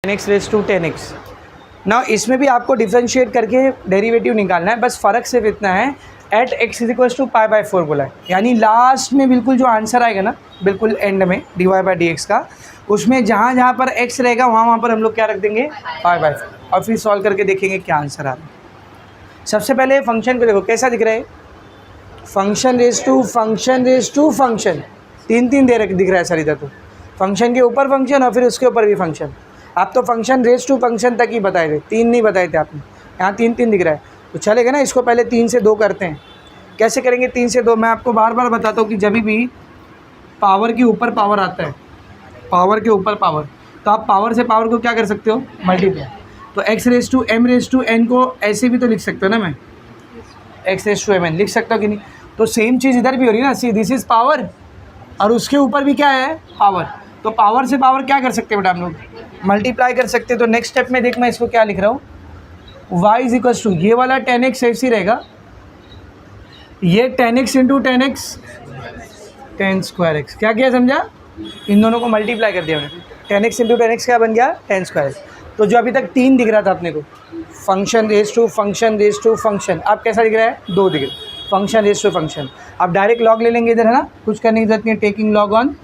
10x raise to 10x। ना इसमें भी आपको डिफ्रेंशिएट करके डेरिवेटिव निकालना है, बस फ़र्क सिर्फ इतना है at x is equals to π/4 बोला है, यानी लास्ट में बिल्कुल जो आंसर आएगा ना बिल्कुल एंड में dy/dx का, उसमें जहाँ जहाँ पर x रहेगा वहाँ पर हम लोग क्या रख देंगे π/4 और फिर सॉल्व करके देखेंगे क्या आंसर आ रहा है। सबसे पहले फंक्शन को देखो कैसा दिख रहा है, फंक्शन रेज टू फंक्शन तीन दिख रहा है सर इधर, तो फंक्शन के ऊपर फंक्शन और फिर उसके ऊपर भी फंक्शन। आप तो फंक्शन रेज टू फंक्शन तक ही बताए थे, तीन नहीं बताए थे आपने, यहाँ तीन दिख रहा है तो चलेगा ना। इसको पहले 3 से 2 करते हैं। कैसे करेंगे 3 से 2? मैं आपको बार बार बताता हूँ कि जब भी पावर के ऊपर पावर आता है, पावर के ऊपर पावर, तो आप पावर से पावर को क्या कर सकते हो मल्टीप्लाई। तो x raise to m raise to n को ऐसे भी तो लिख सकते हो ना, मैं x रेज टू mn लिख सकता हूँ कि नहीं। तो सेम चीज़ इधर भी हो रही है ना, सी दिस इज़ पावर और उसके ऊपर भी क्या है पावर, तो पावर से पावर क्या कर सकते हैं बेटा हम लोग मल्टीप्लाई कर सकते हैं। तो नेक्स्ट स्टेप में देख मैं इसको क्या लिख रहा हूँ, y इज इक्वल्स टू ये वाला 10x ऐसे ही रहेगा, ये 10x इंटू 10x 10² x। क्या किया समझा, इन दोनों को मल्टीप्लाई कर दिया मैंने, 10x इंटू 10x क्या बन गया 10²। तो जो अभी तक 3 दिख रहा था अपने को, फंक्शन रेज टू फंक्शन, अब कैसा दिख रहा है 2 दिख रहा है, फंक्शन रेज टू फंक्शन। अब डायरेक्ट लॉग ले लेंगे इधर, है ना, कुछ करने की जरूरत नहीं है, taking log on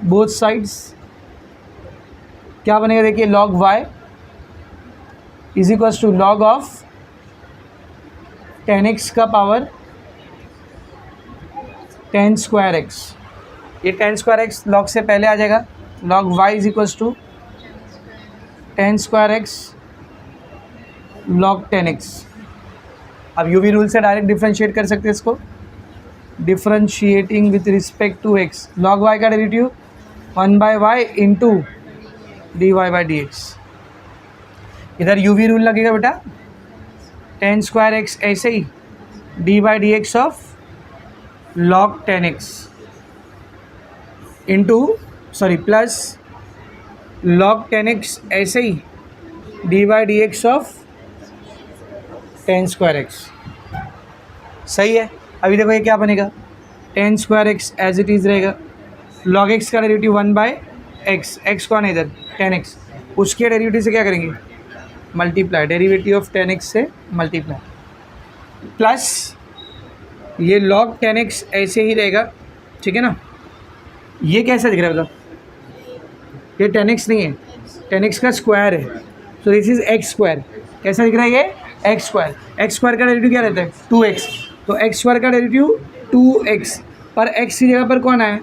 both sides. क्या बनेगा देखिए, log y is equals to log of 10x का पावर 10²x। ये 10²x लॉग से पहले आ जाएगा, log y is equals to 10²x log 10x। अब यूवी रूल से डायरेक्ट डिफ्रेंशिएट कर सकते हैं इसको, differentiating with respect to x, log y का डेरिवेटिव 1/y इंटू dy/dx। इधर यूवी रूल लगेगा बेटा, 10²x ऐसे ही dy/dx of log 10x into plus log 10x ऐसे ही dy/dx ऑफ 10²x। सही है। अभी देखो ये क्या बनेगा, 10²x एज इट इज़ रहेगा, log x का डेरिवेटिव 1/x, x कौन है इधर 10x, उसके डेरिवेटिव से क्या करेंगे मल्टीप्लाई, डेरिवेटिव ऑफ 10x से मल्टीप्लाई, प्लस ये log 10x ऐसे ही रहेगा, ठीक है ना। ये कैसा दिख रहा है मतलब, ये 10x नहीं है, 10x का स्क्वायर है, तो दिस इज़ x²। कैसा दिख रहा है ये x² का डेरिवेटिव क्या रहता है 2x, तो x² का डेरिवेटिव 2x पर x की जगह पर कौन आया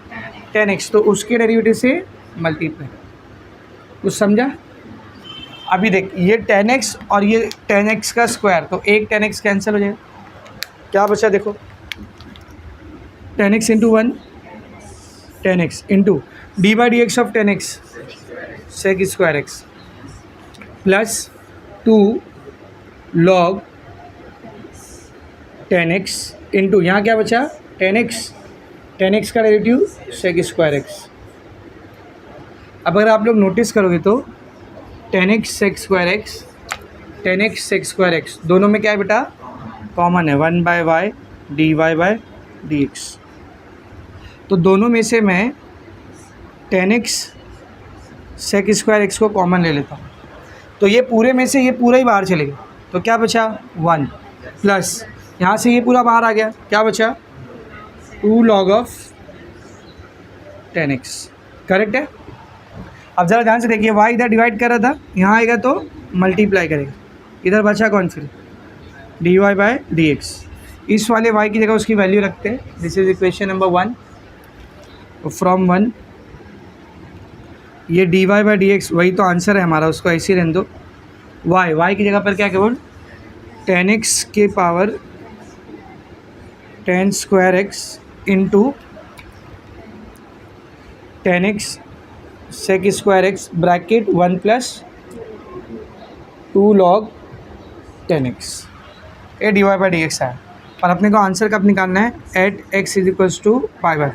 10x, तो उसके डेरिवेटिव से मल्टीप्लाई। कुछ समझा? अभी देख ये 10x और ये 10x का स्क्वायर, तो एक 10x कैंसिल हो जाएगा, क्या बचा देखो 10x into 1 10x into dy/dx of 10x sec²x plus 2 log 10x into यहाँ क्या बचा 10x का डेरिवेटिव sec²x। अब अगर आप लोग नोटिस करोगे तो 10x sec²x दोनों में क्या है बेटा कॉमन है, 1/y dy/dx। तो दोनों में से मैं 10x sec²x को कॉमन ले लेता हूँ, तो ये पूरे में से ये पूरा ही बाहर चलेगा, तो क्या बचा 1 प्लस यहाँ से ये पूरा बाहर आ गया, क्या बचा 2 log ऑफ 10x। करेक्ट है। अब ज़रा ध्यान से देखिए, y इधर डिवाइड कर रहा था, यहाँ आएगा तो मल्टीप्लाई करेगा, इधर बचा कौन फिर dy/dx। इस वाले y की जगह उसकी वैल्यू रखते हैं, this is equation number 1। From 1 ये dy/dx वही तो आंसर है हमारा, उसको ऐसे ही रहने दो। y की जगह पर क्या केवल 10x के power 10²x into 10x sec² bracket 1 plus 2 log 10x। ये dy/dx है, और अपने को आंसर कब निकालना है at x is equals to π/4।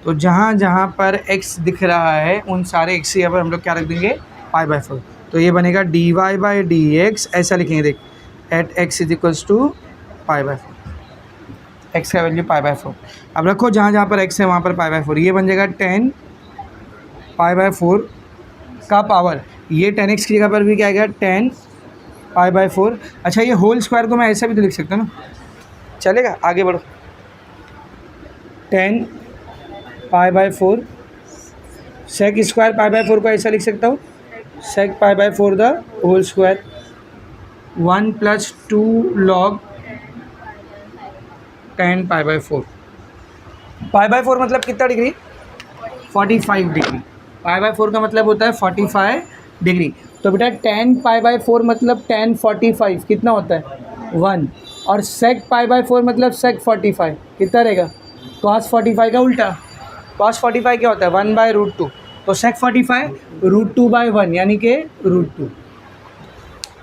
तो जहाँ जहाँ पर x दिख रहा है उन सारे x यहाँ पर हम लोग क्या रख देंगे π/4। तो ये बनेगा dy/dx, ऐसा लिखेंगे देख at x is equals to π/4, x का वैल्यू π/4। अब रखो जहाँ जहाँ पर x है वहाँ पर π/4, ये बन जाएगा 10 π/4 का पावर, ये 10x की जगह पर भी क्या आएगा 10 π/4। अच्छा ये होल स्क्वायर को मैं ऐसा भी तो लिख सकता हूँ ना, चलेगा? आगे बढ़ो। 10 π/4 सेक स्क्वायर π/4 को ऐसा लिख सकता हूँ, सेक π/4 द होल स्क्वायर 1 + 2 log 10 π/4। π/4 मतलब कितना डिग्री? 45 डिग्री। π/4 का मतलब होता है 45 डिग्री। तो बेटा 10 π/4 मतलब 10 45 कितना होता है 1, और सेक π/4 मतलब सेक 45 कितना रहेगा cos 45 का उल्टा। cos 45 क्या होता है 1/√2, तो सेक 45 √2/1 यानी कि √2।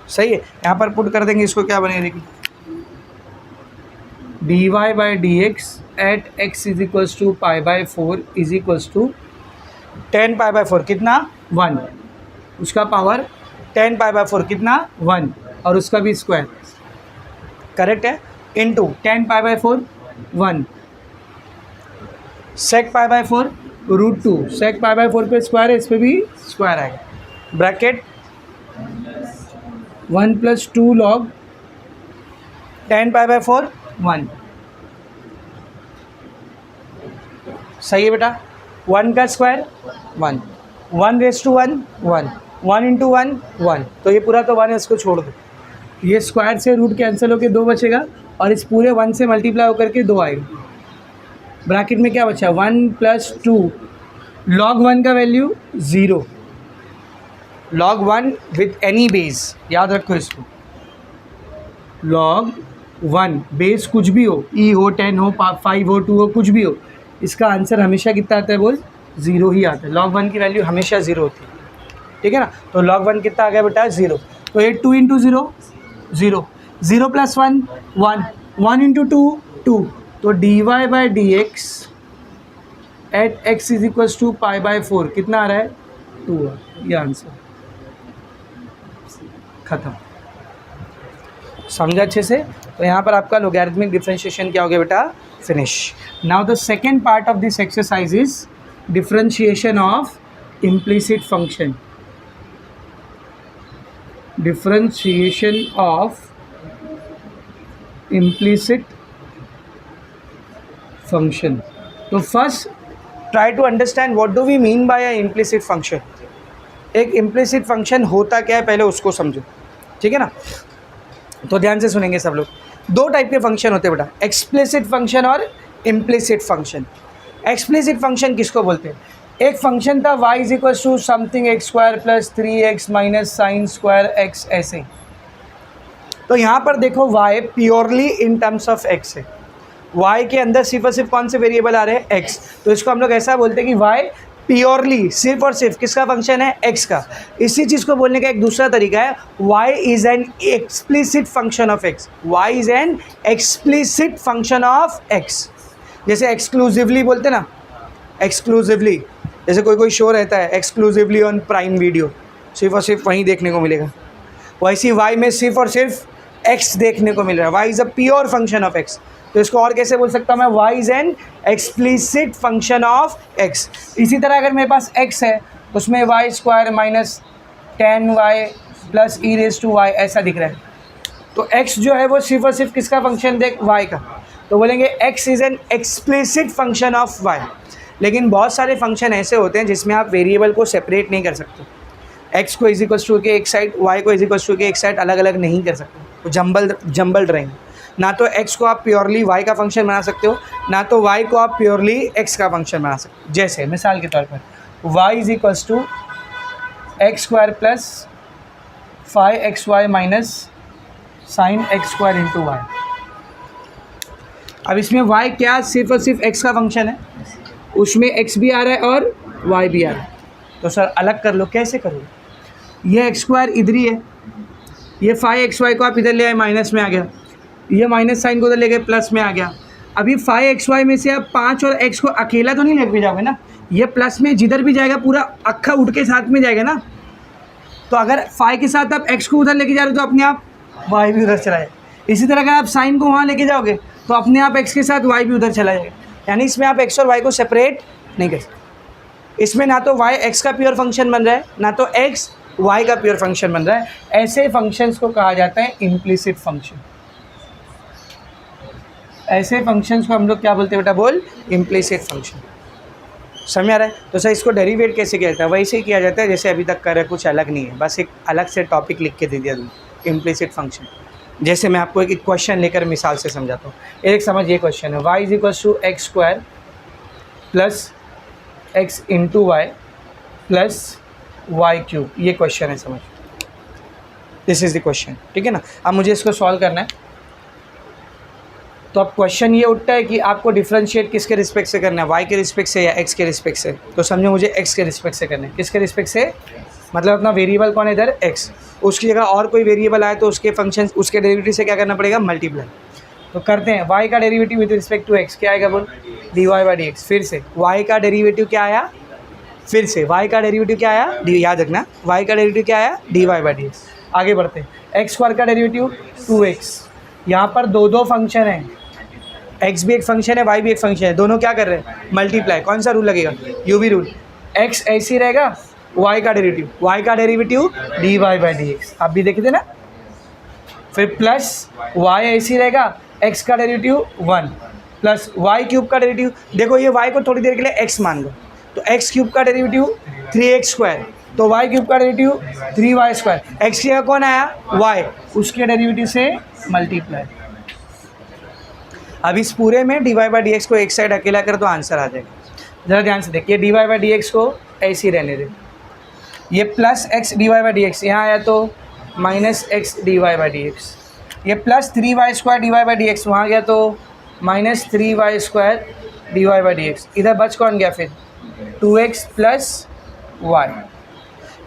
सही है, यहाँ पर पुट कर देंगे इसको, क्या बनेगा देखिए, dy/dx एट x = π/4 = 10 π/4 कितना 1, उसका पावर 10 π/4 कितना 1, और उसका भी स्क्वायर, करेक्ट है, इनटू 10 π/4 1 सेक π/4 √2, सेक π/4 पे स्क्वायर है, इस पर भी स्क्वायर आएगा, ब्रैकेट 1 + 2 log 10 π/4 1। सही है बेटा, 1 का स्क्वायर 1, 1⁻1 1, 1 × 1 1, तो ये पूरा तो 1 है, इसको छोड़ दो, ये स्क्वायर से रूट कैंसिल होकर 2 बचेगा, और इस पूरे 1 से मल्टीप्लाई होकर के 2 आएगा। ब्रैकेट में क्या बचा 1 + 2 log 1 का value 0, log 1 with any base, याद रखो इसको, log 1 बेस कुछ भी हो, e हो 10 हो 5 हो 2 हो कुछ भी हो, इसका आंसर हमेशा कितना आता है बोल 0 ही आता है। log 1 की वैल्यू हमेशा 0 होती है, ठीक है ना। तो log 1 कितना आ गया बेटा 0, तो ये 2 × 0 0, 0 + 1 1, 1 × 2 2, तो dy/dx एट x = π/4 कितना आ रहा है 2, ये आंसर खत्म। समझा अच्छे से? तो यहाँ पर आपका लोगैरिथमिक डिफरेंशिएशन क्या हो गया बेटा, finish. Now the second part of this exercise is differentiation of implicit function. Differentiation of implicit function. तो first try to understand what do we mean by a implicit function. एक implicit function होता क्या है पहले उसको समझो, ठीक है ना। तो ध्यान से सुनेंगे सब लोग। 2 टाइप के फंक्शन होते हैं बेटा, एक्सप्लिसिट फंक्शन और इम्प्लिसिट फंक्शन। एक्सप्लिसिट फंक्शन किसको बोलते हैं? एक फंक्शन था y = something x² + 3x - sin² x, ऐसे। तो यहाँ पर देखो y purely in terms of x है, y के अंदर सिर्फ और सिर्फ कौन से वेरिएबल आ रहे हैं x, तो इसको हम लोग ऐसा बोलते हैं कि y प्योरली सिर्फ और सिर्फ किसका फंक्शन है x का। इसी चीज़ को बोलने का एक दूसरा तरीका है y is an explicit function of x, y is an explicit function of x। जैसे एक्सक्लूसिवली बोलते ना, एक्सक्लूसिवली, जैसे कोई शो रहता है एक्सक्लूसिवली ऑन प्राइम वीडियो, सिर्फ और सिर्फ वहीं देखने को मिलेगा, वैसे y में सिर्फ और सिर्फ x देखने को मिल रहा है, y is a pure function of x। तो इसको और कैसे बोल सकता हूँ मैं, y is an explicit function of x। इसी तरह अगर मेरे पास x है उसमें y² - 10y + e⁻y ऐसा दिख रहा है, तो x जो है वो सिर्फ और सिर्फ किसका फंक्शन देख y का, तो बोलेंगे x is an explicit function of y। लेकिन बहुत सारे फंक्शन ऐसे होते हैं जिसमें आप वेरिएबल को सेपरेट नहीं कर सकते, x को = के एक साइड, y को = के एक साइड अलग अलग नहीं कर सकते, वो जंबल्ड रहेंगे। ना तो x को आप प्योरली y का फंक्शन बना सकते हो, ना तो y को आप प्योरली x का फंक्शन बना सकते हो। जैसे मिसाल के तौर पर y = x² + 5xy - sin x² × y। अब इसमें y क्या सिर्फ और सिर्फ x का फंक्शन है, उसमें x भी आ रहा है और y भी आ रहा है, तो सर अलग कर लो। कैसे करोगे? ये x² इधर ही है, ये 5xy को आप इधर ले आए माइनस में आ गया, ये माइनस साइन को उधर ले गए प्लस में आ गया। अभी 5xy में से आप 5 और x को अकेला तो नहीं लेके जाओगे ना, ये प्लस में जिधर भी जाएगा पूरा अक्खा उठ के साथ में जाएगा ना। तो अगर 5 के साथ आप x को उधर लेके जा रहे हो तो अपने आप y भी उधर चला जाएगा। इसी तरह अगर आप साइन को वहाँ लेके जाओगे तो अपने आप x के साथ y भी उधर चला जाएगा। यानी इसमें आप x और y को सेपरेट नहीं कर सकते। इसमें ना तो y x का प्योर फंक्शन बन रहा है, ना तो x y का प्योर फंक्शन बन रहा है। ऐसे फंक्शंस को कहा जाता है इम्प्लिसिट फंक्शन। ऐसे फंक्शंस को हम लोग क्या बोलते हैं बेटा, बोल, इम्प्लिसिट फंक्शन। समझ आ रहा है? तो सर इसको डेरिवेट कैसे किया जाता है? वैसे ही किया जाता है जैसे अभी तक कर रहे, कुछ अलग नहीं है, बस एक अलग से टॉपिक लिख के दे दिया तुम, इम्प्लिसिट फंक्शन। जैसे मैं आपको एक क्वेश्चन लेकर मिसाल से समझाता हूँ। एक समझ, ये क्वेश्चन है y = x² plus x into y plus y³, ये क्वेश्चन है, समझ, दिस इज़ द क्वेश्चन, ठीक है ना। अब मुझे इसको सॉल्व करना है। तो अब क्वेश्चन ये उठता है कि आपको डिफरेंशिएट किसके रिस्पेक्ट से करना है, y के रिस्पेक्ट से या x के रिस्पेक्ट से। तो समझो मुझे x के रिस्पेक्ट से करना है। किसके रिस्पेक्ट से? मतलब अपना वेरिएबल कौन है इधर, x, उसकी जगह और कोई वेरिएबल आए तो उसके फंक्शन, उसके डेरिवेटिव से क्या करना पड़ेगा, मल्टीप्लाई। तो करते हैं, y का derivative with respect to x क्या आएगा, बोल, dy/dx। फिर से y का डेरिवेटिव क्या आया, फिर से y का डेरिवेटिव क्या आया, याद रखना, y का डेरिवेटिव क्या आया, dy/dx। आगे बढ़ते हैं, x² का डेरिवेटिव 2x। यहाँ पर दो फंक्शन हैं, x भी एक फंक्शन है, y भी एक फंक्शन है, दोनों क्या कर रहे हैं, मल्टीप्लाई। कौन सा रूल लगेगा, यूवी रूल। x ऐसे ही रहेगा, y का डेरिवेटिव dy/dx, आप भी देखे थे ना। फिर प्लस y ऐसे ही रहेगा, x का डेरिवेटिव 1 प्लस y³ का डेरिवेटिव, देखो ये y को थोड़ी देर के लिए x मान लो, तो x³ का डेरिवेटिव 3x², तो y³ का डेरिवेटिव 3y²। x की जगह कौन आया, y, उसके डेरिवेटिव से मल्टीप्लाई। अब इस पूरे में dy/dx को एक साइड अकेला कर तो आंसर आ जाएगा। ज़रा ध्यान से देखिए, dy/dx को ऐसे ही रहने दे, ये प्लस x dy/dx यहाँ आया तो माइनस x dy/dx, ये प्लस 3y² dy/dx वहाँ गया तो माइनस 3y² dy/dx। इधर बच कौन गया फिर, 2x प्लस y।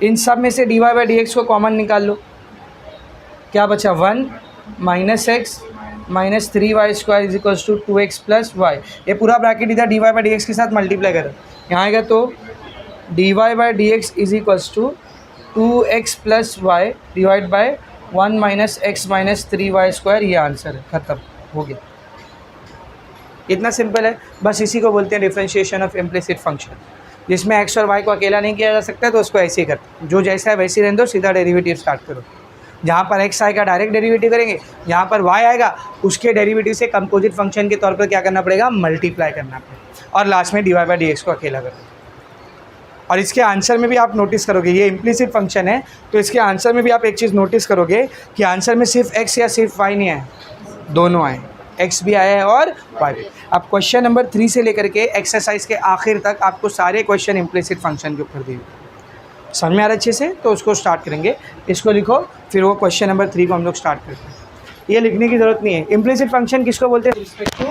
इन सब में से dy/dx को कॉमन निकाल लो, क्या बचा, 1 minus x minus 3y² = 2x plus y। ये पूरा ब्रैकेट इधर dy/dx के साथ मल्टीप्लाई करो, यहाँ आएगा तो dy/dx = 2x plus y divide by 1 minus x minus 3y²। ये आंसर है, ख़त्म हो गया। इतना सिंपल है, बस इसी को बोलते हैं डिफरेंशिएशन ऑफ इम्प्लिसिट फंक्शन, जिसमें x और y को अकेला नहीं किया जा सकता है, तो उसको ऐसे ही करते, जो जैसा है वैसे ही रहने दो, सीधा डेरिवेटिव स्टार्ट करो। जहाँ पर x आएगा डायरेक्ट डेरिवेटिव करेंगे, जहाँ पर y आएगा उसके डेरिवेटिव से कंपोजिट फंक्शन के तौर पर क्या करना पड़ेगा, मल्टीप्लाई करना पड़ेगा, और लास्ट में dy/dx को अकेला करो। और इसके आंसर में भी आप नोटिस करोगे, ये इम्प्लिसिट फंक्शन है, तो इसके आंसर में भी आप एक चीज़ नोटिस करोगे कि आंसर में सिर्फ x या सिर्फ y नहीं आए, दोनों आए, x भी आया है और y भी। अब क्वेश्चन नंबर 3 से लेकर के एक्सरसाइज के आखिर तक आपको सारे क्वेश्चन इम्प्लिसिट फंक्शन के ऊपर दिए, समझ में आ रहा है अच्छे से। तो उसको स्टार्ट करेंगे, इसको लिखो, फिर वो क्वेश्चन नंबर 3 को हम लोग स्टार्ट करते हैं। ये लिखने की ज़रूरत नहीं है। इम्प्लिसिट फंक्शन किसको बोलते हैं, रिस्पेक्ट टू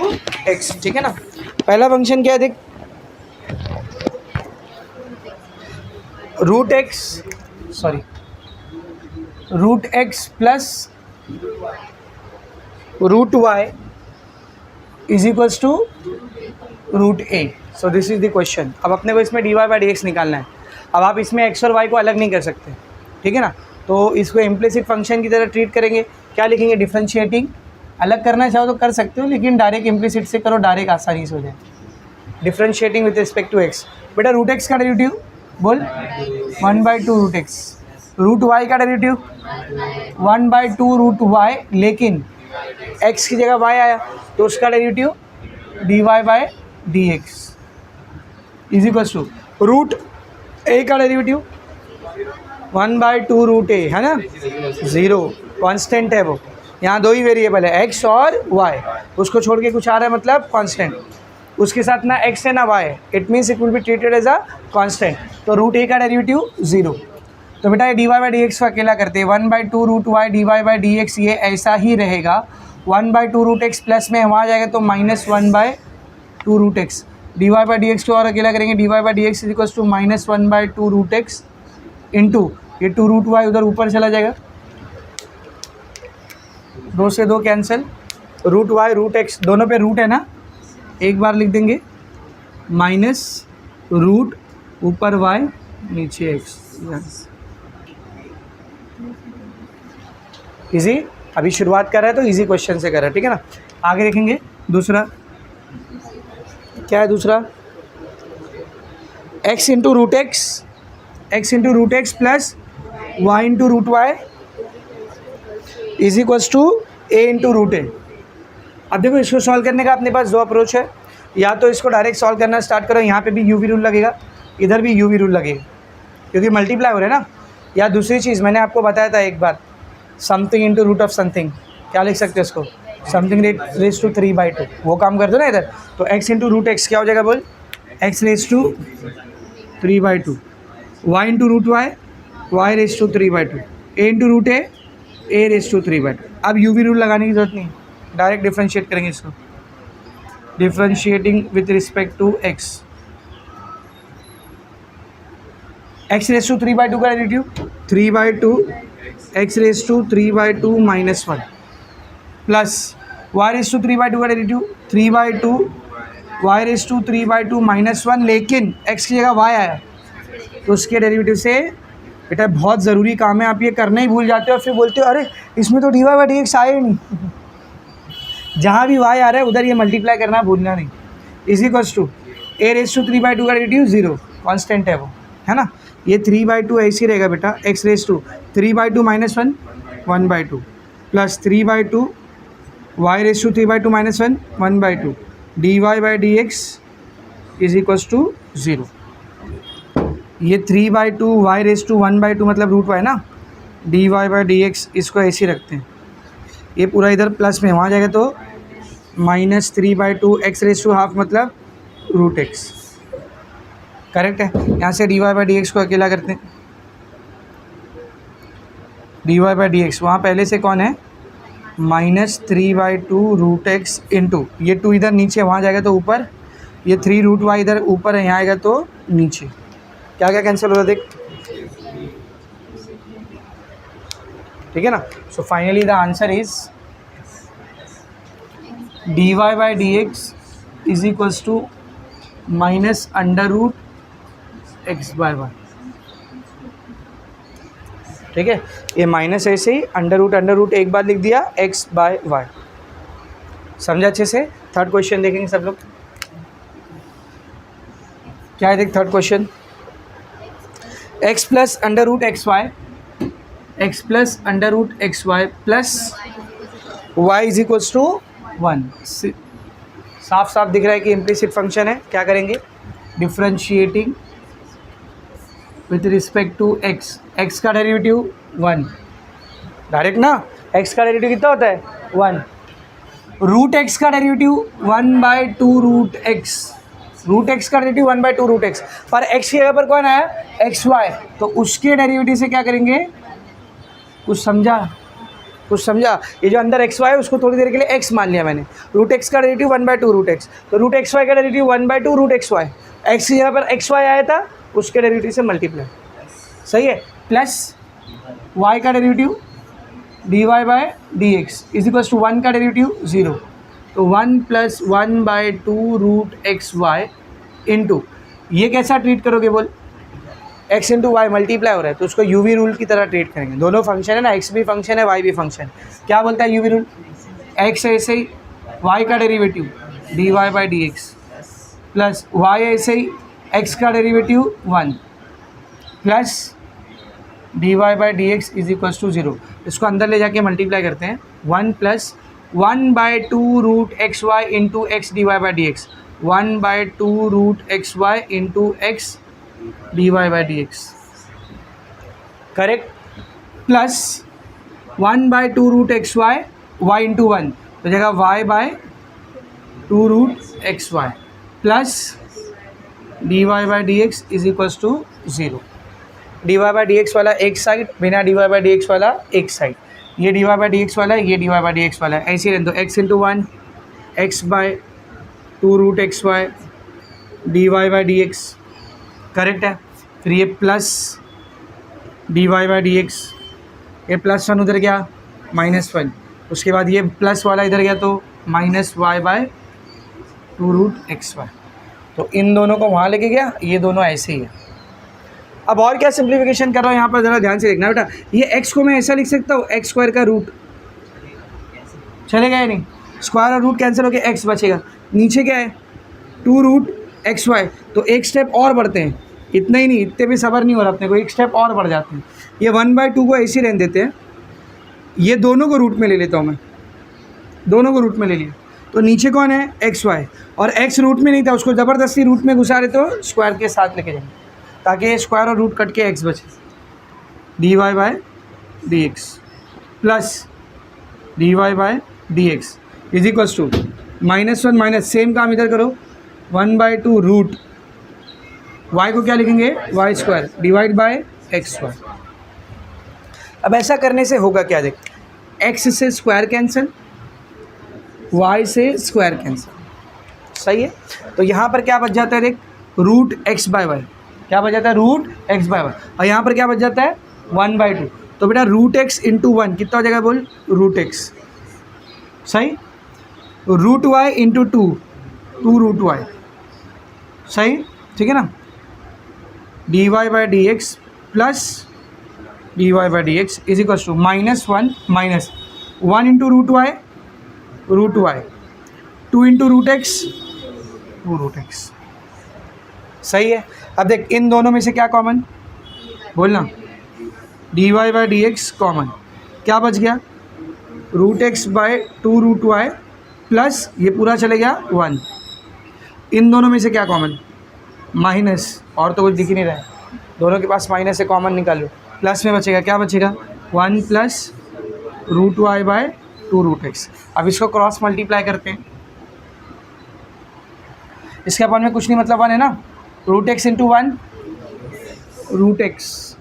x, ठीक है ना। पहला फंक्शन क्या है, देख, root x plus root y is equals to root a। So this is the question. अब अपने को इसमें dy/dx निकालना है। अब आप इसमें x और y को अलग नहीं कर सकते, ठीक है ना, तो इसको इम्प्लिसिट फंक्शन की तरह ट्रीट करेंगे। क्या लिखेंगे, डिफरेंशिएटिंग। अलग करना चाहो तो कर सकते हो, लेकिन डायरेक्ट इम्प्लिसिट से करो, डायरेक्ट आसानी से हो जाए। Differentiating with respect to x, बेटा रूट x का डेरिवेटिव बोल 1/2 रूट x, रूट y का डेरिवेटिव 1/2 रूट y, लेकिन x की जगह y आया तो उसका derivative dy/dx is equals to root a का डेरिवेटिव 1/2 रूट a, है ना, 0 कांस्टेंट है वो। यहाँ दो ही वेरिएबल है, x और y, उसको छोड़ के कुछ आ रहा है मतलब कांस्टेंट, उसके साथ ना x है ना y है, it means it will be treated as a constant. तो रूट a का डेरिवेटिव 0। तो बेटा ये dy/dx को अकेला करते हैं, 1/2 रूट y dy/dx ये ऐसा ही रहेगा, 1/2 रूट x प्लस में वहाँ जाएगा तो माइनस 1/2 रूट x, dy/dx को और अकेला करेंगे, dy/dx is equals to minus 1/2 root x into ये 2 रूट y उधर ऊपर चला जाएगा, 2 से 2 cancel, root y root x दोनों पे रूट है ना, एक बार लिख देंगे, माइनस रूट ऊपर y नीचे x। इजी, अभी शुरुआत कर रहा है तो इजी क्वेश्चन से कर रहा है, ठीक है ना। आगे देखेंगे दूसरा, क्या है दूसरा, x into root x plus y into root y is equals to a into root a. अब देखो इसको सॉल्व करने का अपने पास दो अप्रोच है, या तो इसको डायरेक्ट सॉल्व करना स्टार्ट करो, यहाँ पे भी यूवी रूल लगेगा, इधर भी यूवी रूल लगेगा क्योंकि मल्टीप्लाई हो रहा है ना। या दूसरी चीज़ मैंने आपको बताया था एक बार, something into root of something, क्या लिख सकते हैं उसको, समथिंग रेज टू 3/2, वो काम कर दो ना इधर। तो x इंटू रूट एक्स क्या हो जाएगा बोल, x raise to 3/2, y into root y raise to 3/2, a into root a raise to 3/2। अब यूवी रूल लगाने की जरूरत नहीं, डायरेक्ट डिफ्रेंशिएट करेंगे इसको, differentiating with respect to x raise to 3/2 का derivative 3/2 x raise to 3/2 minus 1 plus y raise to 3/2 का derivative 3/2 y raise to 3/2 minus 1, लेकिन x की जगह y आया तो उसके डेरिवेटिव से, बेटा बहुत ज़रूरी काम है, आप ये करना ही भूल जाते हो और फिर बोलते हो अरे इसमें तो dy/dx आया ही नहीं। जहाँ भी y आ रहा है उधर ये मल्टीप्लाई करना भूलना नहीं। Is equals to a raise to 3/2 का डेरिवेटिव 0, कॉन्स्टेंट है वो, है ना। ये 3/2 ऐसे ही रहेगा बेटा, x raise to 3/2 minus 1 1/2 plus 3/2 y raise to 3/2 minus 1 1/2 dy/dx is equals to 0। ये 3/2 y रेज टू 1/2 मतलब रूट y ना, dy/dx इसको ऐसे ही रखते हैं, ये पूरा इधर प्लस में, वहाँ जाएगा तो minus 3/2 x raise to half मतलब रूट x, करेक्ट है। यहाँ से dy/dx को अकेला करते हैं, dy/dx वहाँ पहले से कौन है, माइनस 3/2 रूट x इंटू ये 2 इधर नीचे, वहाँ जाएगा तो ऊपर, ये 3 रूट y इधर ऊपर है, यहाँ आएगा तो नीचे, क्या क्या कैंसिल हो रहा है देख, ठीक है ना। So finally the answer is dy/dx is equals to minus under root x/y, ठीक है। ये माइनस ऐसे ही अंडर रूट एक बार लिख दिया x/y, समझा अच्छे से। थर्ड क्वेश्चन देखेंगे सब लोग, क्या है देख third question, x plus under root x y plus y is equals to 1। साफ साफ दिख रहा है कि इम्प्लिसिट फंक्शन है, क्या करेंगे, differentiating with respect to x का डेरिवेटिव 1, डायरेक्ट ना, x का डेरिवेटिव कितना होता है 1, रूट x का डेरिवेटिव 1/2 रूट x का डेरिवेटिव 1/2 रूट x, पर x की जगह पर कौन आया xy, तो उसके डेरिवेटिव से क्या करेंगे, कुछ समझा, ये जो अंदर xy है उसको थोड़ी देर के लिए x मान लिया मैंने, रूट x का डेरिवेटिव 1/2 रूट x, तो रूट xy का डेरिवेटिव 1/2 रूट xy, x की जगह पर xy आया था उसके डेरिवेटिव से मल्टीप्लाई, सही है, प्लस y का derivative dy/dx is equals to 1 का डेरिवेटिव 0, तो 1 प्लस 1/2 रूट xy इंटू, ये कैसा ट्रीट करोगे बोल, x इंटू वाई मल्टीप्लाई हो रहा है तो उसको यूवी रूल की तरह ट्रीट करेंगे, दोनों फंक्शन है ना, x भी फंक्शन है y भी फंक्शन, क्या बोलता है यूवी रूल, x ऐसे ही y का डेरिवेटिव dy/dx प्लस y ऐसे ही x का derivative 1 plus dy/dx is equals to 0। इसको अंदर ले जाके मल्टीप्लाई करते हैं, 1 plus 1/2 root xy into x dy/dx, 1/2 root xy into x dy/dx, correct, plus 1/2 root xy y into 1 तो जगह y/2 root xy plus dy/dx is equals to 0। dy/dx वाला एक साइड, बिना dy/dx वाला एक साइड, ये dy/dx वाला है, ये dy/dx वाला है, ऐसे ही रहने दो, x into 1 x/2 root xy dy/dx, correct है। फिर ये प्लस dy/dx, ये प्लस 1 उधर गया -1, उसके बाद ये प्लस वाला इधर गया तो -y/2 रूट xy, तो इन दोनों को वहाँ लेके गया, ये दोनों ऐसे ही है। अब और क्या सिंप्लीफिकेशन कर रहा हूँ यहाँ पर, ज़रा ध्यान से देखना बेटा, ये x को मैं ऐसा लिख सकता हूँ, x² का रूट चलेगा या नहीं, स्क्वायर और रूट कैंसिल होकर x बचेगा, नीचे क्या है 2 रूट xy, तो एक स्टेप और बढ़ते हैं, इतना ही नहीं, इतने भी सबर नहीं हो रहा अपने को, एक स्टेप और बढ़ जाते हैं। ये 1/2 को ऐसे ही रहने देते हैं, ये दोनों को रूट में ले लेता हूँ मैं, दोनों को रूट में ले लिया। तो नीचे कौन है, एक्स वाई, और एक्स रूट में नहीं था, उसको ज़बरदस्ती रूट में घुसा रहे तो स्क्वायर के साथ लेके जाएंगे, ताकि स्क्वायर और रूट कट के एक्स बचे। D y by d x plus d y by d x is equals to -1 minus, same काम इधर करो, 1/2 रूट y को क्या लिखेंगे, y square divide by x square. अब ऐसा करने से होगा क्या, देख x से स्क्वायर कैंसिल, y से स्क्वायर कैंसिल, सही है। तो यहाँ पर क्या बच जाता है, देख रूट x बाय वाई, क्या बच जाता है, रूट x बाय वाई, और यहाँ पर क्या बच जाता है, 1/2। तो बेटा रूट x इंटू 1 कितना हो जाएगा, बोल रूट x, सही। Root y into 2 root y, सही, ठीक है ना। D y by d x plus d y by d x is equals to -1 minus 1 into root y, 2 into root x, 2 root x, सही है। अब देख इन दोनों में से क्या कॉमन, बोलना, d y by d x common, क्या बच गया, root x by 2 root y plus ये पूरा चले गया 1। इन दोनों में से क्या कॉमन, माइनस, और तो कुछ दिख ही नहीं रहा है, दोनों के पास माइनस से कॉमन निकाल लो, प्लस में बचेगा, क्या बचेगा, 1 plus root y by 2 root x. अब इसको क्रॉस मल्टीप्लाई करते हैं, इसके अपन में कुछ नहीं, मतलब 1 है ना, root x into 1 root x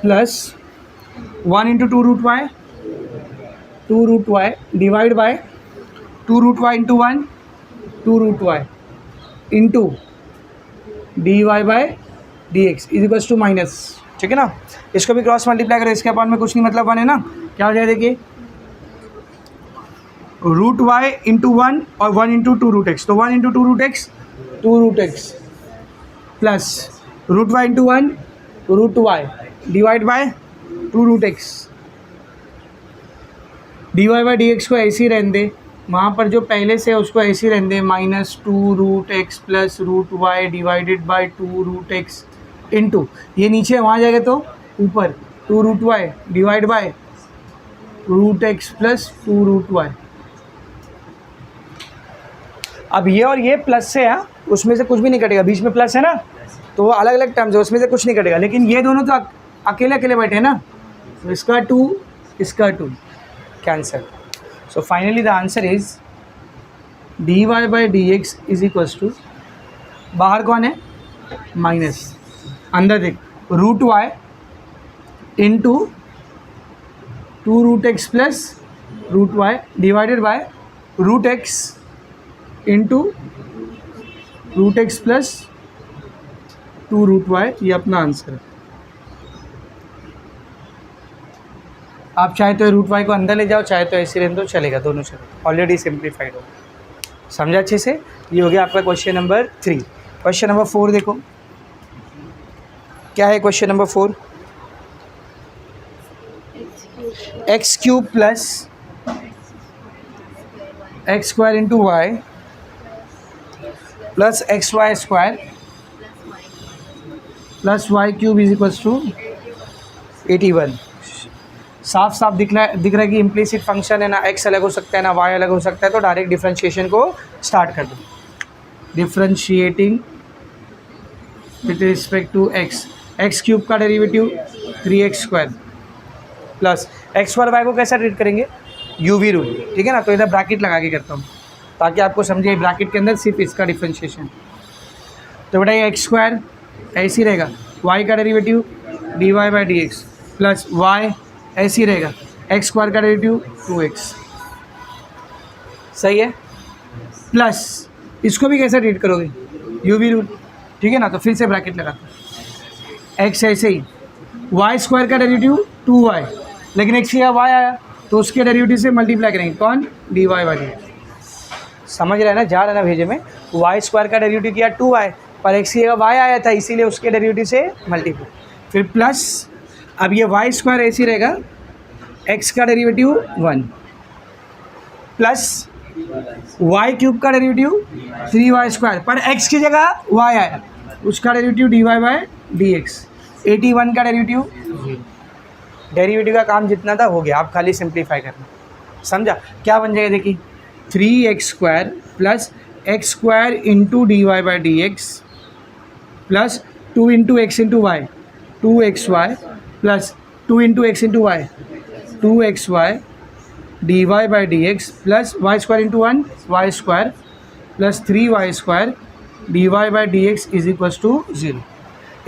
plus 1 into 2 root y, 2 root y divide by 2 root y into 1 2 root y into d y by d x is equals to minus, ठीक है ना। इसको भी क्रॉस मल्टीप्लाई करें, इसके अपन में कुछ नहीं, मतलब 1 है ना, क्या हो जाए, देखिए रूट वाई इंटू 1 और 1 इंटू 2 रूट एक्स, तो 1 into 2 root x, 2 root x plus root y into 1 root y divide by 2 root x. D y by d x को ऐसे ही रहने दे, वहाँ पर जो पहले से है उसको ऐसे ही रहने दे, -2 root x plus root y divided by 2 root x into, ये नीचे वहाँ जाएगा तो ऊपर 2 root y divide by root x plus 2 root y. अब ये और ये प्लस से है, उसमें से कुछ भी नहीं कटेगा, बीच में प्लस है ना, तो वो अलग अलग टर्म्स है, उसमें से कुछ नहीं कटेगा, लेकिन ये दोनों तो अकेले अकेले बैठे हैं ना, तो इसका 2 cancel. So finally the answer is dy by dx is equals to, बाहर कौन है, माइनस, अंदर देख root y into 2 root x plus root y divided by root x into root x plus 2 root y, ये अपना answer है। आप चाहे तो रूट वाई को अंदर ले जाओ, चाहे तो ऐसे रहने दो, चलेगा, दोनों चलेगा, ऑलरेडी सिंप्लीफाइड हो, समझा अच्छे से। ये हो गया आपका क्वेश्चन नंबर 3। क्वेश्चन नंबर 4 देखो, क्या है question number 4, x cube plus x square into y plus x y square plus y cube is equals to 81। साफ साफ दिख रहा है कि इम्प्लिसिट फंक्शन है ना, एक्स अलग हो सकता है ना वाई अलग हो सकता है, तो डायरेक्ट डिफरेंशिएशन को स्टार्ट कर दो। Differentiating with respect to x, x cube का derivative 3x square plus x square y को कैसा ट्रीट करेंगे, यूवी रूल, ठीक है ना। तो इधर ब्रैकेट लगा के करता हूँ ताकि आपको समझे, ब्रैकेट के अंदर सिर्फ इसका डिफरेंशिएशन। तो बेटा ये एक्स स्क्वायर ऐसे ही रहेगा, वाई का derivative d y by d x plus y ऐसे ही रहेगा, एक्स स्क्वायर का डेरिवेटिव 2x, सही है। प्लस इसको भी कैसे ट्रीट करोगे, यूवी रूल, ठीक है ना। तो फिर से ब्रैकेट लगाते हैं, एक्स ऐसे ही, वाई स्क्वायर का डेरिवेटिव 2y, लेकिन एक्स या वाई आया तो उसके डेरिवेटिव से मल्टीप्लाई करेंगे, कौन, डी वाई बाई डी। समझ रहे हैं ना, जा रहा है ना भेजे में, वाई स्क्वायर का डेरिवेटिव किया 2y, पर एक्स या वाई आया था इसीलिए उसके डेरिवेटिव से मल्टीप्लाई, फिर प्लस, अब ये वाई स्क्वायर ऐसे ही रहेगा, एक्स का डेरिवेटिव 1 प्लस वाई क्यूब का डेरिवेटिव 3y स्क्वायर, पर एक्स की जगह वाई आया, उसका derivative d y by d x. 81 का डेरिवेटिव का काम जितना था हो गया, आप खाली सिंप्लीफाई करना, समझा? क्या बन जाएगा देखिए, 3x² plus x² into d y by d x plus 2 into x into y 2xy plus 2 into x into y 2xy d y by d x plus y² into 1 y² plus 3y² d y by d x is equals to 0।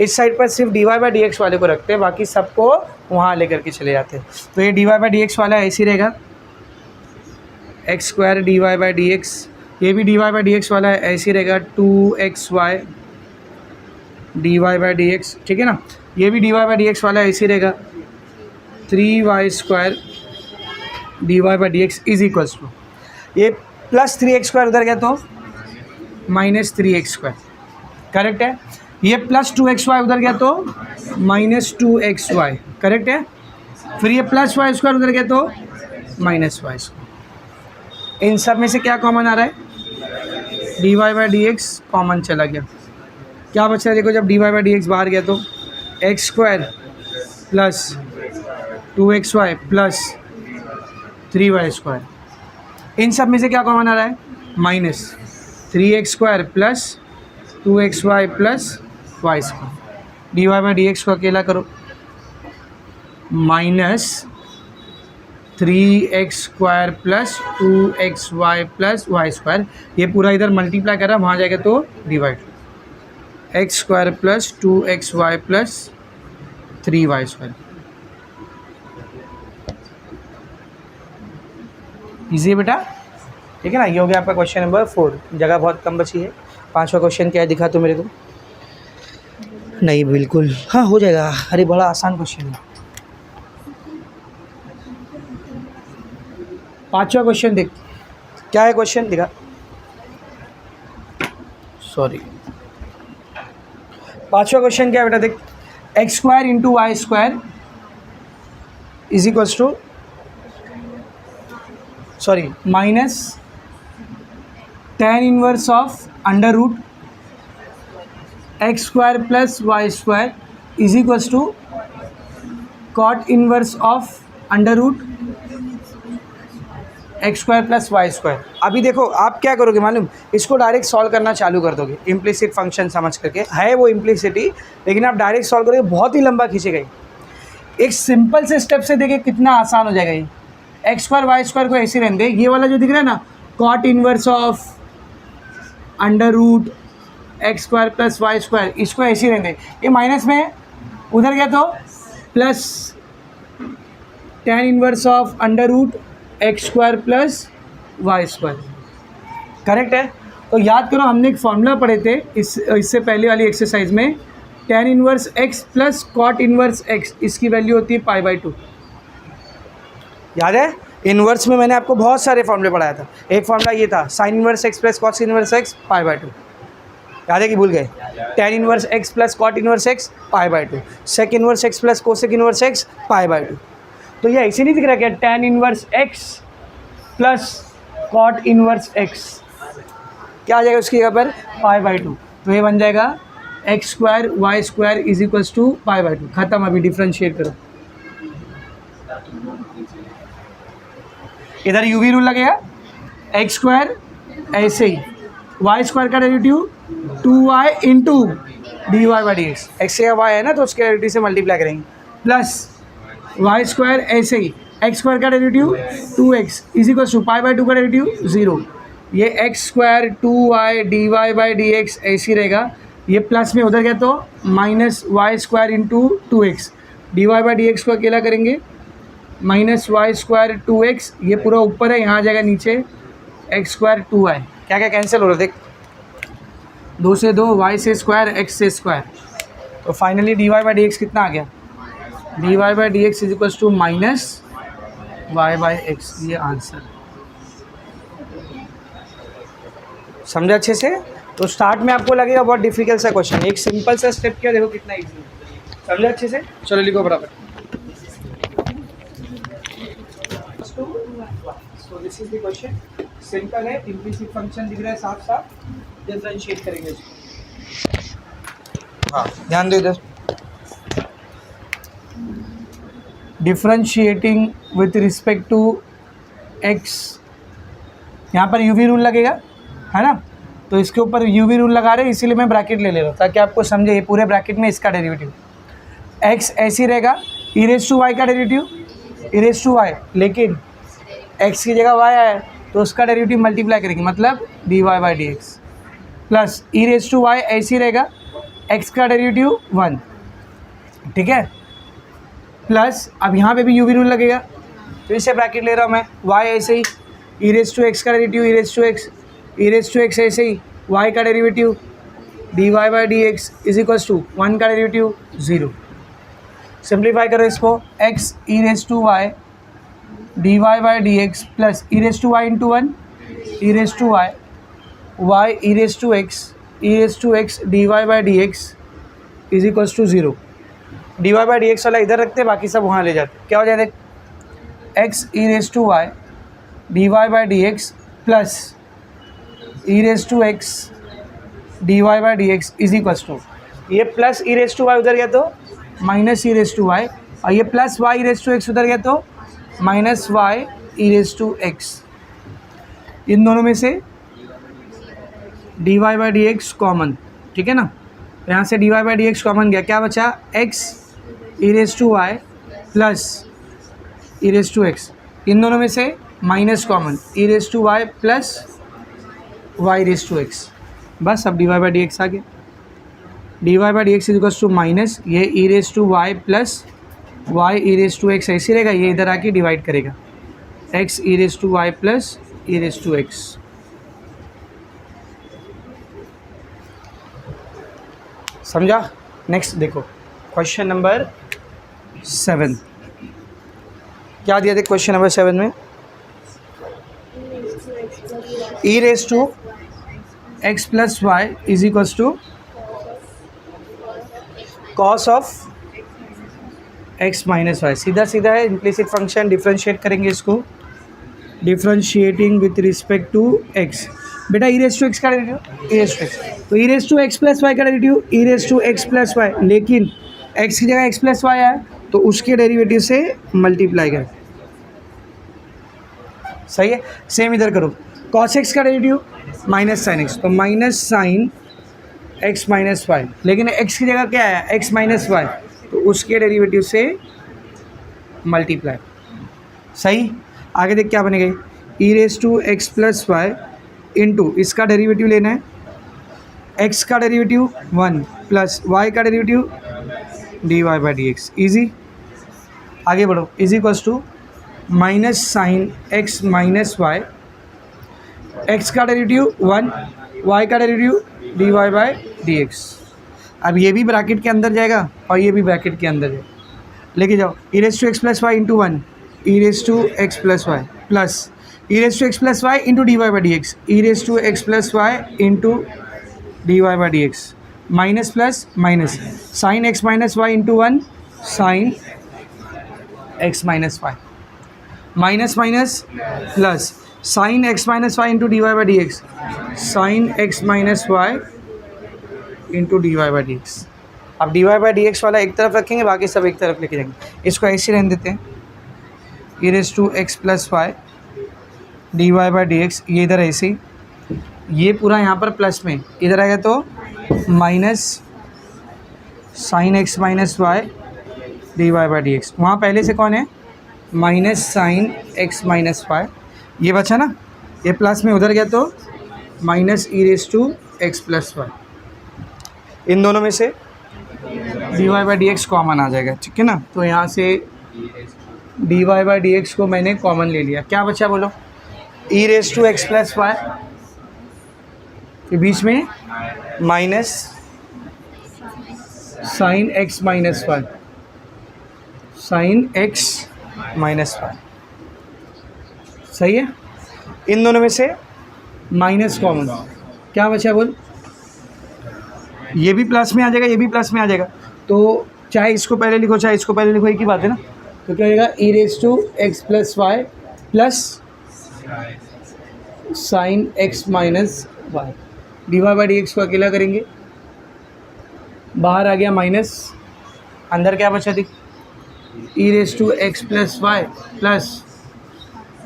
इस side पर सिर्फ d y by d x वाले को रखते हैं, बाकी सबको वहाँ लेकर के चले जाते हैं। तो ये d y by d x वाला ऐसे ही रहेगा, x² d y by d x, ये भी d y by d x वाला है ऐसे ही रहेगा 2xy d y by d x, ठीक है ना। ये भी d y by d x वाला ऐसे ही रहेगा 3y² d y by d x is equals to, ये प्लस 3x² उधर गया तो माइनस 3x², करेक्ट है। ये प्लस 2xy उधर गया तो माइनस 2xy, करेक्ट है। फिर ये प्लस y² उधर गया तो माइनस y²। इन सब में से क्या कॉमन आ रहा है, d y by d x common चला गया, क्या बचा देखो, जब d y by d x बाहर गया तो x² plus 2xy plus 3y²। इन सब में से क्या कॉमन आ रहा है, minus 3x² plus 2xy plus y²। D y by d x को अकेला करो, minus 3x² plus 2xy plus y², ये पूरा इधर मल्टीप्लाई कर रहा है, वहाँ जाएगा तो divide, x² plus 2xy plus 3y²। Easy है बेटा, ठीक है ना। ये हो गया आपका क्वेश्चन नंबर 4। जगह बहुत कम बची है। 5वां क्वेश्चन क्या है दिखा तो मेरे को। नहीं बिल्कुल, हाँ हो जाएगा, अरे बड़ा आसान क्वेश्चन है। 5वां क्वेश्चन देख, क्या है क्वेश्चन दिखा, सॉरी 5वां क्वेश्चन क्या है बेटा, देख x² into y² is equals to, sorry minus tan inverse of under root x² plus y² is equals to cot inverse of under root x² plus y²। अभी देखो आप क्या करोगे मालूम, इसको डायरेक्ट सॉल्व करना चालू कर दोगे, इम्प्लिसिट फंक्शन समझ करके, है वो इम्प्लिसिटी, लेकिन आप डायरेक्ट सॉल्व करोगे बहुत ही लंबा खींचेगा। एक सिंपल से स्टेप से देखिए कितना आसान हो जाएगा ये। x² y² को ऐसे रहने दे, ये वाला जो दिख रहा है ना cot inverse of under root x² plus y², इसको ऐसे ही रहने दे, ये माइनस में है, उधर गया तो plus tan inverse of under root x² plus y², correct है। तो याद करो हमने एक फॉर्मूला पढ़े थे इससे पहले वाली एक्सरसाइज में, tan inverse x plus cot inverse x, इसकी वैल्यू होती है π/2, याद है। इन्वर्स में मैंने आपको बहुत सारे फॉर्मूले पढ़ाया था, एक फॉर्मूला ये था sin inverse x plus cos inverse x π/2, याद है कि भूल गए। tan inverse x plus cot inverse x π/2, sec inverse x plus cosec inverse x π/2। तो ये ऐसे नहीं दिख रहा क्या, tan inverse x plus cot inverse x, क्या आ जाएगा उसकी जगह पर π/2, तो ये बन जाएगा x² y² is equals to π/2। खत्म, अभी डिफ्रेंशिएट करो, इधर यूवी रूल लगेगा, x² ऐसे ही, y² का derivative 2y into d y by d x, x या वाई है ना तो उसके डेरिवेटिव से मल्टीप्लाई करेंगे, प्लस y² ऐसे ही, x² का derivative 2x is equal to π/2 का डेरिवेटिव 0, ये x² 2y d y by d x ऐसे ही रहेगा, ये प्लस में उधर गया तो minus y² into 2x, d y by d x को अकेला करेंगे, माइनस y² 2x, ये पूरा ऊपर है, यहाँ आ जाएगा नीचे x² 2y, क्या क्या कैंसिल हो रहा है देख, 2 से 2 y से स्क्वायर x से स्क्वायर, तो finally d y by d x कितना आ गया, d y by d x is equal to minus y by x, ये आंसर। समझा अच्छे से। तो स्टार्ट में आपको लगेगा बहुत डिफिकल्ट सा क्वेश्चन, एक सिंपल सा स्टेप किया देखो कितना इजी है। समझा अच्छे से, चलो लिखो बराबर। So this is the question, simple है, इम्प्लिसिट फंक्शन दिख रहा है साफ साफ, डिफरेंशिएट करेंगे इसको। हाँ ध्यान दो इधर। Differentiating with respect to x, यहाँ पर यूवी रूल लगेगा, है ना, तो इसके ऊपर यूवी रूल लगा रहे हैं, इसीलिए मैं ब्रैकेट ले रहा हूँ ताकि आपको समझे ये पूरे ब्रैकेट में इसका डेरिवेटिव एक्स ऐसे रहेगा, ई रेज टू वाई का derivative e raise to y, लेकिन एक्स की जगह वाई आया तो उसका डेरिवेटिव मल्टीप्लाई करेंगे, मतलब d y by d x plus e raise to y ऐसे ही रहेगा, एक्स का डेरिवेटिव 1, ठीक है, प्लस अब यहाँ पे भी यूवी रूल लगेगा, तो इसे ब्रैकेट ले रहा हूँ मैं, y ऐसे ही, ई रेज टू एक्स का derivative e raise to x ऐसे ही, y का derivative d y by d x is equals to 1 का डेरिवेटिव 0। सिंप्लीफाई करो इसको, x e raise to y d y by d x plus e raise to y into 1 e raise to y y e raise to x d y by d x is equals to 0। D y by d x वाला इधर रखते, बाकी सब वहाँ ले जाते, क्या हो जाए देख, x e raise to y d y by d x plus e raise to x d y by d x is equals to, ये plus e raise to y उधर गया तो minus e raise to y, और ये plus y e raise to x उधर गया तो minus y e raise to x, इन दोनों में से d y by d x common, ठीक है ना, यहाँ से d y by d x common गया, क्या बचा, x e raise to y plus e raise to x, इन दोनों में से minus common, e raise to y plus y raise to x, बस अब d y by d x आ गया, d y by d x is equals to minus ये e raise to y plus y e raise to x ऐसे रहेगा, ये इधर आके डिवाइड करेगा, x e raise to y plus e raise to x. समझा? नेक्स्ट देखो question number 7, क्या दिया थे क्वेश्चन नंबर 7 में, e raise to x plus y is equals to cos of x minus y, सीधा सीधा है, इम्प्लिसिट फंक्शन, डिफ्रेंशिएट करेंगे इसको, differentiating with respect to x, बेटा ई रेज टू एक्स का derivative e raise to x, तो e raise to x plus y का derivative e raise to x plus y, लेकिन एक्स की जगह x plus Y आया तो उसके डेरिवेटिव से मल्टीप्लाई करें, सही है, सेम इधर करो, कॉस एक्स का डेरिवेटिव माइनस साइन एक्स, तो minus sine x minus y, लेकिन एक्स की जगह क्या आया, एक्स माइनस वाई, तो उसके डेरिवेटिव से मल्टीप्लाई, सही, आगे देख क्या बनेगा, e raise to x plus y into इसका डेरिवेटिव लेना है, एक्स का डेरिवेटिव 1 प्लस वाई का derivative d y by d x, easy, आगे बढ़ो, is equals to minus sine x minus y, x का डेरिवेटिव 1 वाई का derivative d y by d x, अब ये भी ब्रैकेट के अंदर जाएगा और ये भी ब्रैकेट के अंदर जाएगा, लेके जाओ, e raise to x plus y into 1 e raise to x plus y plus e raise to x plus y into d y by d x, e raise to x plus y into d y by d x, minus plus minus, sine x minus y into 1 sine x minus y, minus minus plus sine x minus y into d y by d x, sine x minus y into d y by d x. अब d y by d x वाला एक तरफ रखेंगे, बाकी सब एक तरफ लेके जाएंगे, इसको ऐसे रहने देते हैं, e raise to x plus y d y by d x, ये इधर ऐसे ही, ये पूरा यहाँ पर प्लस में, इधर आएगा तो minus sine x minus y d y by d x, वहाँ पहले से कौन है, minus sine x minus y, ये बचा ना, ये प्लस में उधर गया तो minus e raise to x plus y, इन दोनों में से d y by d x common आ जाएगा, ठीक है ना, तो यहाँ से d y by d x को मैंने कॉमन ले लिया, क्या बचा बोलो, e raise to x plus y के बीच में minus sine x minus y, sine x minus y, सही है, इन दोनों में से माइनस कॉमन, क्या बचा बोल, ये भी प्लस में आ जाएगा, ये भी प्लस में आ जाएगा, तो चाहे इसको पहले लिखो चाहे इसको पहले लिखो, एक ही बात है ना, तो क्या होगा, e raise to x plus y plus sine x minus y, d y by d x को अकेला करेंगे, बाहर आ गया माइनस, अंदर क्या बचा थी e raise to x plus y plus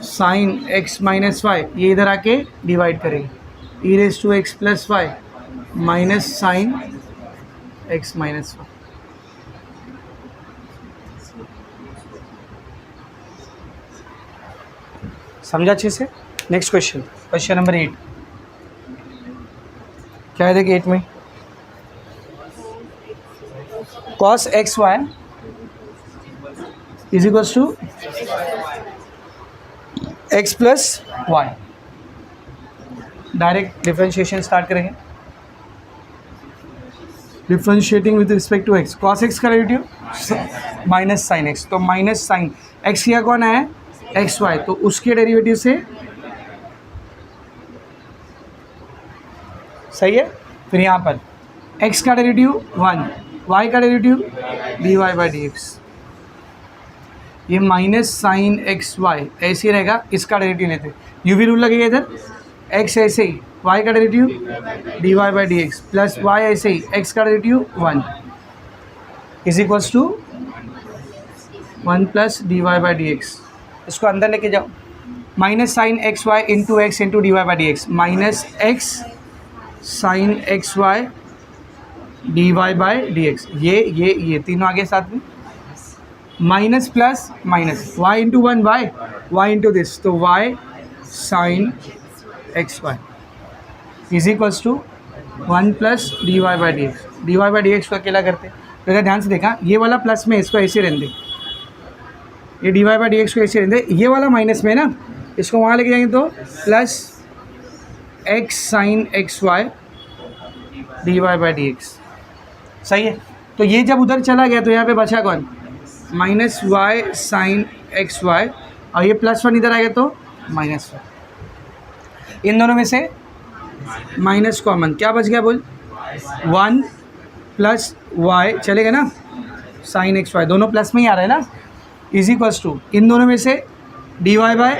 sine x minus y, ये इधर आके डिवाइड करेंगे। E raise to x plus y minus sine x minus y. समझा अच्छे से? Next question, question number 8। क्या है देखिए 8 में, cos x y is equals to x plus y. Direct differentiation start करेंगे। Differentiating with respect to x, cos x का derivative minus sine x, तो माइनस साइन एक्स किया कौन है एक्स वाई, तो उसके डेरिवेटिव से सही है। फिर यहाँ पर x का डेरिवेटिव 1, y का derivative dy by d x, ये माइनस साइन एक्स वाई ऐसे ही रहेगा। इसका डेरिवेटिव लेते यूवी रूल लगेगा इधर, x ऐसे ही y का derivative dy by d x plus y ऐसे ही x का derivative 1 is equals to 1 plus dy by d x. इसको अंदर लेके जाओ, minus sine x y into x into d y by d x, minus x sine x y d y by d x, ये तीनों आगे साथ में, minus plus minus y into one y into this, तो Y sine x y is equals to 1 plus d y by d x. D y by d x को अकेला करते, तो अगर ध्यान से देखा ये वाला प्लस में, इसको ऐसे रहने दे, ये d y by d x को ऐसे रहने दे, ये वाला माइनस में ना, इसको वहाँ लेके जाएंगे तो plus x sine x y d y by d x. सही है, तो ये जब उधर चला गया तो यहाँ पे बचा कौन, minus y sine x y, और ये प्लस 1 इधर आ गया तो माइनस 1। इन दोनों में से माइनस कॉमन, क्या बच गया बोल, 1 प्लस वाई चलेगा ना, साइन एक्स वाई दोनों प्लस में ही आ रहा है ना, इज इक्वल्स टू इन दोनों में से d y by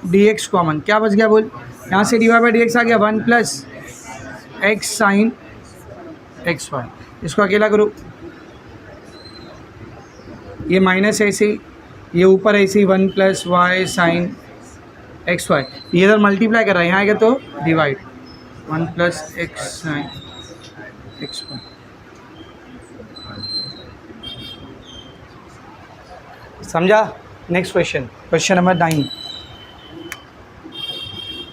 d x common, क्या बच गया बोल, यहाँ से d y by d x आ गया 1 plus x sine x y. इसको अकेला करो, ये माइनस ऐसे ही, ये ऊपर ऐसे ही 1 plus y sine x y, ये इधर मल्टीप्लाई कर रहा है, यहाँ आएगा तो divide 1 plus x sine x y. समझा? Next question, question number 9।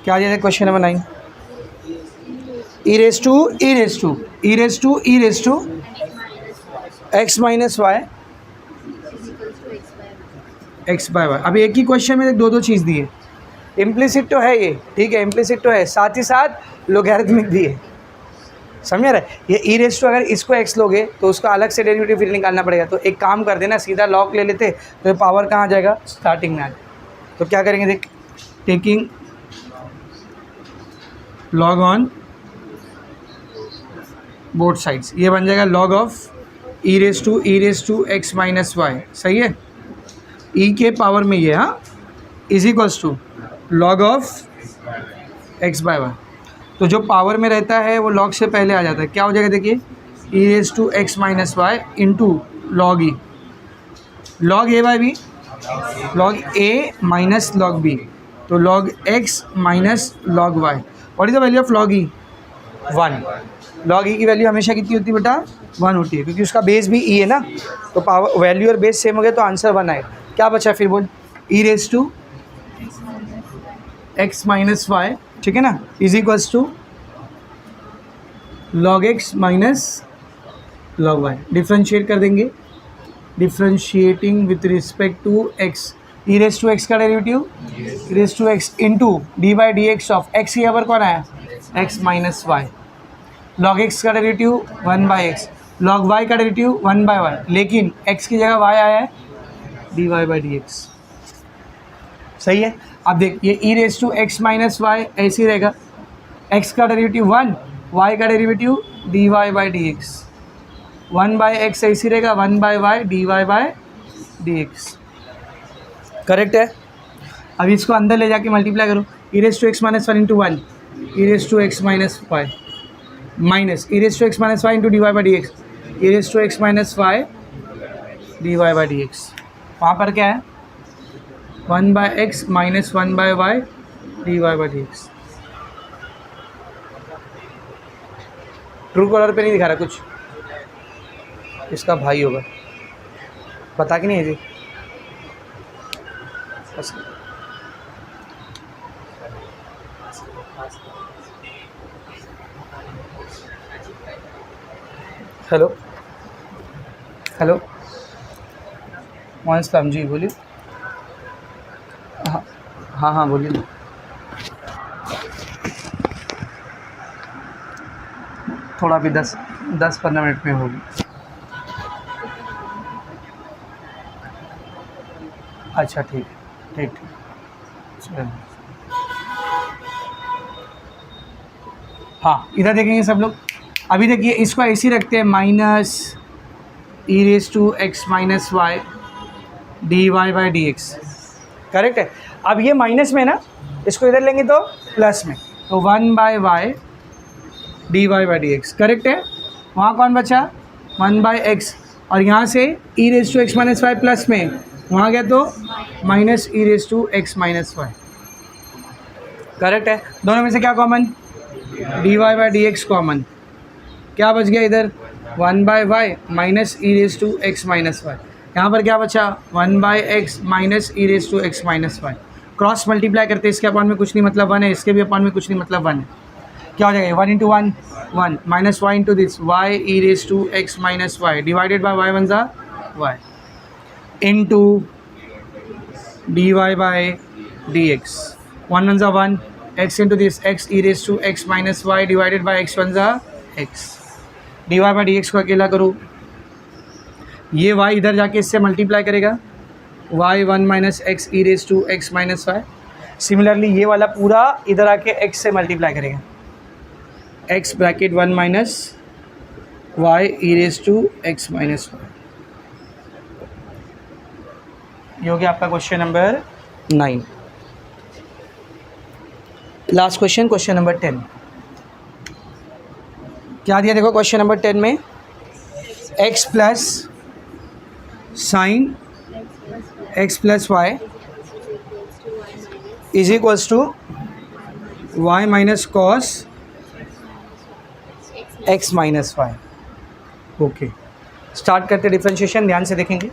क्या आ जाए question number 9, e raise to x minus y x by y. अब एक ही क्वेश्चन में दो चीज़ दी है, इम्प्लिसिट तो है ये, ठीक है, इम्प्लिसिट तो है, साथ ही साथ लोगैरिथमिक भी है। समझ रहे, ये ई रेस टू अगर इसको एक्स लोगे तो उसका अलग से डेरिवेटिव फिर निकालना पड़ेगा, तो एक काम कर देना, सीधा लॉग ले लेते, तो ये पावर कहाँ आ जाएगा, स्टार्टिंग में आ जाएगा। तो क्या करेंगे देख, taking log on both sides, ये बन जाएगा log of e raise to x minus y. सही है, ई के पावर में ये, हाँ, is equals to log of x by y. तो जो पावर में रहता है वो लॉग से पहले आ जाता है, क्या हो जाएगा देखिए, e raise to x minus y into log e, log a by b, log a minus log b, तो log x minus log y. What is the value of log e, 1। Log e की वैल्यू हमेशा कितनी होती है बेटा, 1 होती है, क्योंकि उसका बेस भी ई है ना, तो पावर वैल्यू और बेस सेम हो गया तो आंसर 1 आए। क्या बचा फिर बोल, e raise to x minus y, ठीक है ना, is equals to log x minus log y. Differentiate कर देंगे, differentiating with respect to x, e raise to x का derivative e raise to x into d by d x of x, यहाँ पर कौन आया, x minus y, log x का derivative 1 by x, log y का derivative 1 by y, लेकिन x की जगह वाई आया है d y by d x. सही है, अब देख ये e raise to x minus y ऐसे ही रहेगा, एक्स का डेरिवेटिव 1, वाई का derivative d y by d x, 1 by x ऐसे ही रहेगा, 1 by y d y by d x. Correct है। अब इसको अंदर ले जाके मल्टीप्लाई करो, e raise to x minus 1 into 1, e raise to x minus y minus e raise to x minus y into d y by d x, e raise to x minus y d y by d x. वहाँ पर क्या है 1/x minus 1/y dy/dx। True colour पे नहीं दिखा रहा कुछ, इसका भाई होगा, पता कि नहीं है जी। हेलो हेलो मोहन इस्लाम जी बोलिए। हाँ हाँ हाँ बोलिए ना। थोड़ा भी 10-15 मिनट में होगी। अच्छा ठीक ठीक ठीक चलो। हाँ इधर देखेंगे सब लोग। अभी देखिए इसको ऐसे ही रखते हैं minus e⁻x - y dy/dx। Correct है। अब ये माइनस में ना, इसको इधर लेंगे तो प्लस में, तो 1/y dy/dx। करेक्ट है। वहाँ कौन बचा 1/x, और यहाँ से e⁻x - y प्लस में, वहाँ गया तो माइनस e⁻x - y। करेक्ट है। दोनों में से क्या कॉमन, dy/dx कॉमन। क्या बच गया इधर 1/y माइनस e⁻x - y। यहाँ पर क्या बचा 1/x minus e⁻x - y। Cross multiply करते हैं, इसके अपॉन में कुछ नहीं मतलब 1 है, इसके भी अपॉन में कुछ नहीं मतलब 1 है। क्या हो जाएगा 1 × 1 1 minus y into this y e⁻x - y divided by y 1 ज़ा y इंटू dy/dx 1 1 ज़ा 1 x into this x e⁻x - y divided by x 1 ज़ा x। dy/dx को अकेला करो, ये y इधर जाके इससे मल्टीप्लाई करेगा y 1 minus x e⁻x - y। Similarly ये वाला पूरा इधर आके x से मल्टीप्लाई करेगा, x bracket 1 minus y e⁻x - y। ये हो गया आपका question number 9। Last question, question number 10। क्या दिया देखो क्वेश्चन नंबर 10 में, x plus sine x plus y is equals to y minus cos x minus y. Okay, start करते differentiation. ध्यान से देखेंगे,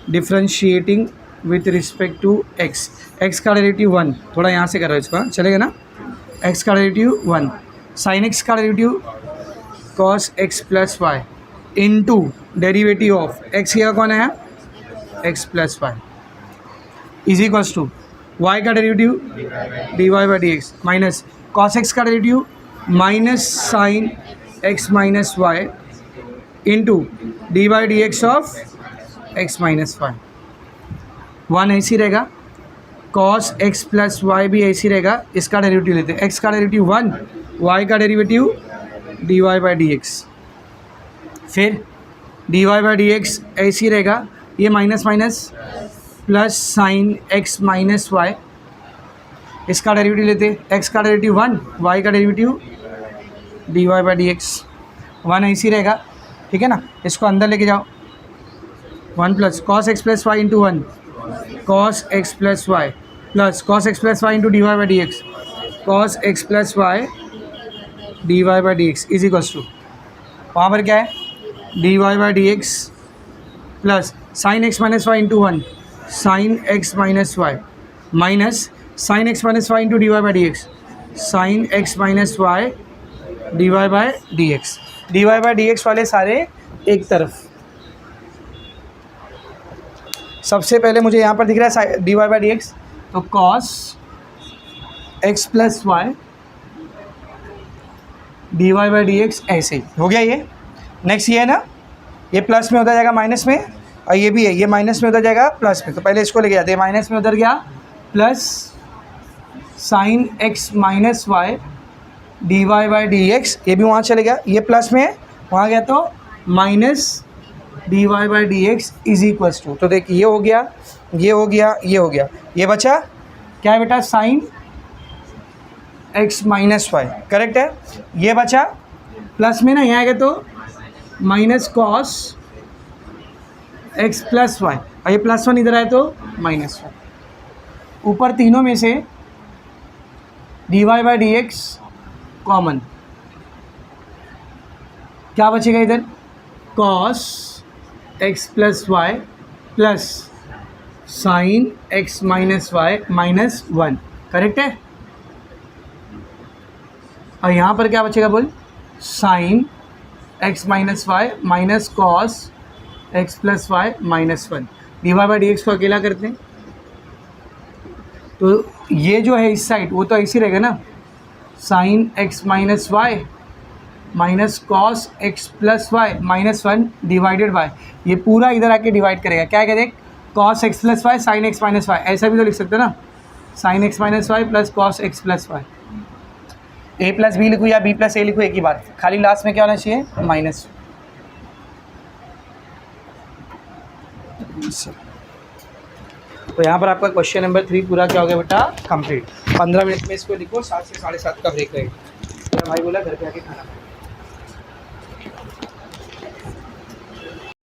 differentiating with respect to x। x का derivative 1, थोड़ा यहाँ से कर रहा है इसको, चलेगा ना। x का डेरिवेटिव 1, साइन x का derivative cos x plus y into derivative of x यहाँ कौन है x plus y is equals to y का derivative dy/dx minus cos x का derivative minus sine x minus y into dy/dx of x minus y. 1 ऐसी रहेगा, cos x plus Y भी ऐसी रहेगा, इसका डेरिवेटिव लेते हैं। x का डेरिवेटिव 1, y का डेरिवेटिव dy/dx, फिर dy/dx ऐसी रहेगा, ये minus minus plus sine x minus y, इसका डेरिवेटिव लेते हैं। x का डेरिवेटिव 1, y का डेरिवेटिव dy/dx। 1 ऐसी रहेगा, ठीक है ना, इसको अंदर लेके जाओ। 1 plus cos x plus y into 1 cos x plus y plus cos x plus y into dy/dx cos x plus y dy/dx is equals to, वहाँ पर क्या है dy/dx plus sine x minus y into 1 sine x minus y minus sine x minus y into dy/dx sine x minus y dy/dx। dy/dx वाले सारे एक तरफ। सबसे पहले मुझे यहाँ पर दिख रहा है dy/dx, तो cos x plus y dy/dx ऐसे हो गया। ये नेक्स्ट ये है ना, ये प्लस में उधर जाएगा माइनस में, और ये भी है, ये माइनस में उधर जाएगा प्लस में। तो पहले इसको लेके जाते हैं, माइनस में उधर गया plus sine x minus y dy/dx, ये भी वहाँ चले गया, ये प्लस में है, वहाँ गया तो minus dy/dx is equals to. तो देखिए ये हो गया, ये हो गया, ये हो गया, ये बचा क्या है बेटा sine x minus y. Correct है। ये बचा प्लस में ना, यहाँ आएगा तो minus cos x plus y, और ये +1 इधर आए तो -1। ऊपर तीनों में से dy/dx कॉमन, क्या बचेगा इधर, cos x + y plus sin x - y -1, correct है। और यहाँ पर क्या बचेगा बोल, sin x - y minus cos x + y -1। dy/dx को अकेला करते हैं तो ये जो है इस साइड वो तो ऐसे रहेगा ना, sin x - y minus cos x + y -1 divided by, ये पूरा इधर आके डिवाइड करेगा, क्या कहते हैं, cos x + y sin x - y, ऐसा भी तो लिख सकते हो ना, sin x - y plus cos x + y। a + b लिखूँ या b + a लिखूँ, एक ही बात, खाली लास्ट में क्या होना चाहिए, माइनस। तो यहाँ पर आपका क्वेश्चन नंबर 3 पूरा क्या हो गया बेटा, कंप्लीट। 15 मिनट में इसको लिखो, 7 से 7:30 का ब्रेक रहेगा। मेरा भाई बोला घर पे आके खाना खाएं।